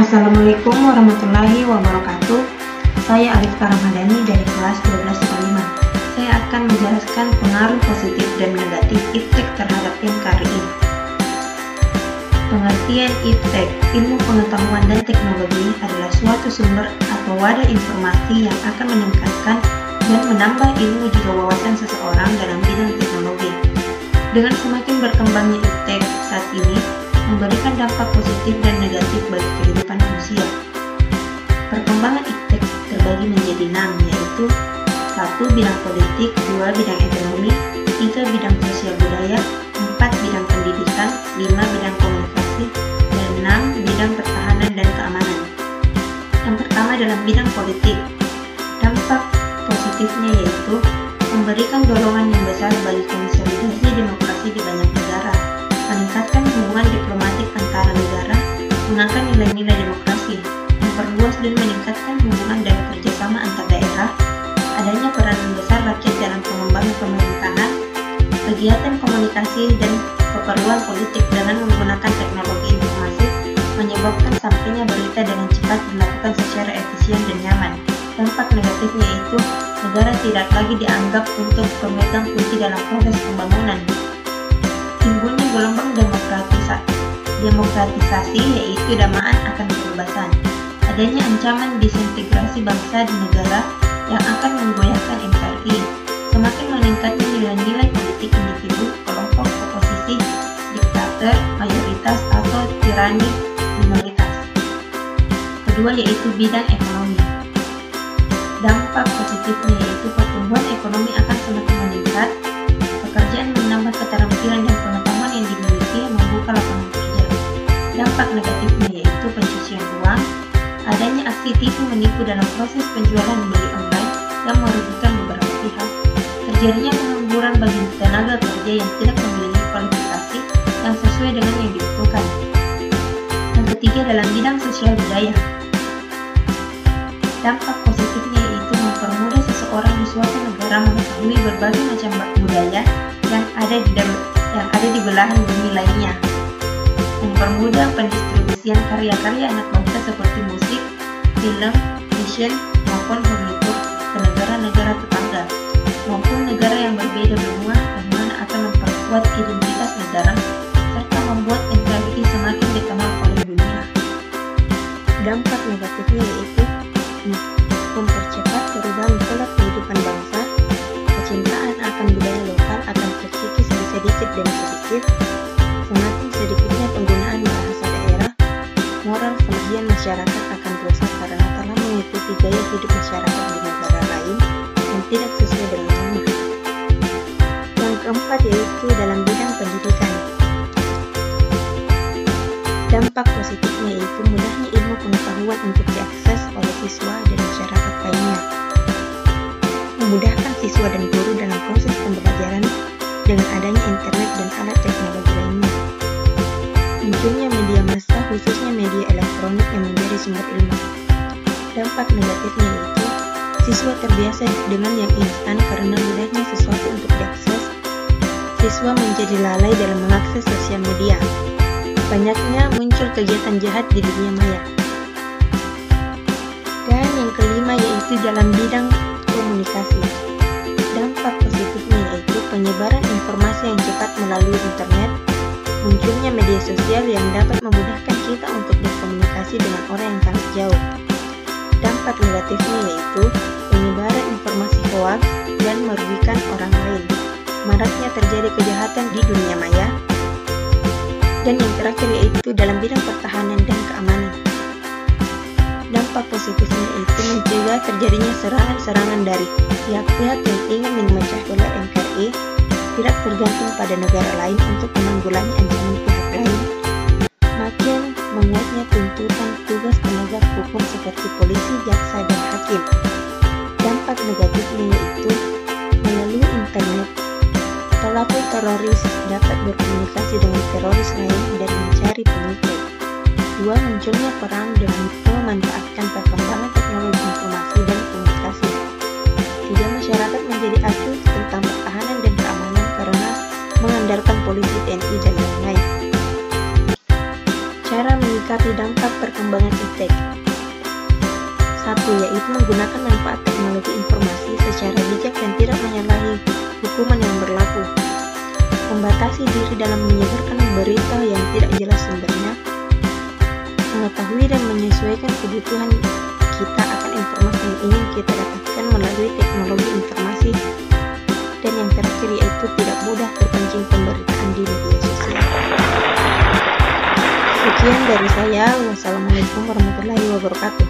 Assalamualaikum warahmatullahi wabarakatuh. Saya Arifka Ramadhani dari kelas 12 IPA 5. Saya akan menjelaskan pengaruh positif dan negatif iptek terhadap NKRI. Pengertian iptek, ilmu pengetahuan dan teknologi, adalah suatu sumber atau wadah informasi yang akan meningkatkan dan menambah ilmu juga wawasan seseorang dalam bidang teknologi. Dengan semakin berkembangnya iptek saat ini, memberikan dampak positif dan negatif bagi kehidupan manusia. Perkembangan iptek terbagi menjadi 6, yaitu 1. Bidang politik, 2. Bidang ekonomi, 3. Bidang sosial budaya, 4. Bidang pendidikan, 5. Bidang komunikasi, dan 6. Bidang pertahanan dan keamanan. Yang pertama dalam bidang politik, dampak positifnya yaitu memberikan dorongan yang besar bagi konsolidasi demokrasi di banyak negara, meningkatkan hubungan diplomatik antara negara, mengangkat nilai-nilai demokrasi, memperluas dan meningkatkan hubungan dan kerjasama antar daerah, adanya peranan besar rakyat dalam pengembangan pemerintahan, kegiatan komunikasi dan keperluan politik dengan menggunakan teknologi informasi, menyebabkan sampainya berita dengan cepat dilakukan secara efisien dan nyaman. Dampak negatifnya itu, negara tidak lagi dianggap untuk pemegang kunci dalam proses pembangunan. Timbulnya gelombang demokratisasi yaitu damaan akan kebebasan. Adanya ancaman disintegrasi bangsa dan negara yang akan menggoyahkan NKRI. Semakin meningkatnya nilai-nilai politik individu, kelompok oposisi, diktator, mayoritas atau tirani minoritas. Kedua yaitu bidang ekonomi. Dampak positifnya yaitu pertumbuhan ekonomi akan semakin meningkat, pekerjaan menambah keterampilan dan pengetahuan yang dimiliki membuka lapangan kerja. Dampak negatifnya yaitu pencucian uang, adanya aksi tipu menipu dalam proses penjualan beli online yang merugikan beberapa pihak, terjadinya pengangguran bagi tenaga kerja yang tidak memiliki kualifikasi yang sesuai dengan yang dibutuhkan. Yang ketiga dalam bidang sosial budaya. Dampak positifnya yaitu mempermudah seseorang di suatu negara mengetahui berbagai macam budaya yang ada di belahan bumi lainnya, mempermudah pendistribusian karya-karya anak bangsa seperti musik, film, fashion, maupun furnitur ke negara-negara tetangga, maupun negara yang berbeda benua yang mana akan memperkuat identitas negara, serta membuat NKRI semakin dikenal oleh dunia. Dampak negatifnya yaitu mempercepat perubahan pola kehidupan bangsa, kecintaan akan budaya lokal akan terkikis sedikit demi sedikit, semakin sedikitnya penggunaan bahasa daerah, moral sebagian masyarakat akan rusak karena telah mengikuti gaya hidup masyarakat di negara lain yang tidak sesuai dengan norma. Yang keempat yaitu dalam bidang pendidikan. Dampak positifnya yaitu mudahnya ilmu pengetahuan untuk diakses oleh siswa dan masyarakat lainnya, memudahkan siswa dan guru dalam proses pembelajaran dengan adanya internet dan alat teknologi lainnya. Munculnya media massa khususnya media elektronik yang menjadi sumber ilmu. Dampak negatifnya yaitu siswa terbiasa dengan yang instan karena mudahnya sesuatu untuk diakses. Siswa menjadi lalai dalam mengakses sosial media. Banyaknya muncul kegiatan jahat di dunia maya. Dan yang kelima yaitu dalam bidang komunikasi. Dampak positifnya yaitu penyebaran informasi yang cepat melalui internet, munculnya media sosial yang dapat memudahkan kita untuk berkomunikasi dengan orang yang sangat jauh. Dampak negatifnya yaitu penyebaran informasi hoaks dan merugikan orang lain, maraknya terjadi kejahatan di dunia maya. Dan yang terakhir yaitu dalam bidang pertahanan dan keamanan. Dampak positifnya itu mencegah terjadinya serangan-serangan dari pihak-pihak yang ingin memecah belah NKRI, tidak tergantung pada negara lain untuk menanggulangi ancaman pihak lain. Makin menguatnya tuntutan tugas penegak hukum seperti polisi, jaksa, dan hakim. Dampak negatifnya yaitu melalui internet, pelaku teroris dapat berkomunikasi dengan teroris lain dan mencari pengikut. 2. Munculnya perang dengan memanfaatkan perkembangan teknologi informasi dan komunikasi. 3. Masyarakat menjadi acuh tentang pertahanan dan keamanan karena mengandalkan polisi, TNI, dan lain-lain. Cara menyikapi dampak perkembangan iptek. 1. Yaitu menggunakan manfaat teknologi informasi secara bijak dan tidak menyalahi hukuman yang berlaku. Membatasi diri dalam menyebarkan berita yang tidak jelas sumbernya. Mengetahui dan menyesuaikan kebutuhan kita akan informasi yang ingin kita dapatkan melalui teknologi informasi. Dan yang terakhir yaitu tidak mudah terpancing pemberitaan di media sosial. Sekian dari saya. Wassalamualaikum warahmatullahi wabarakatuh.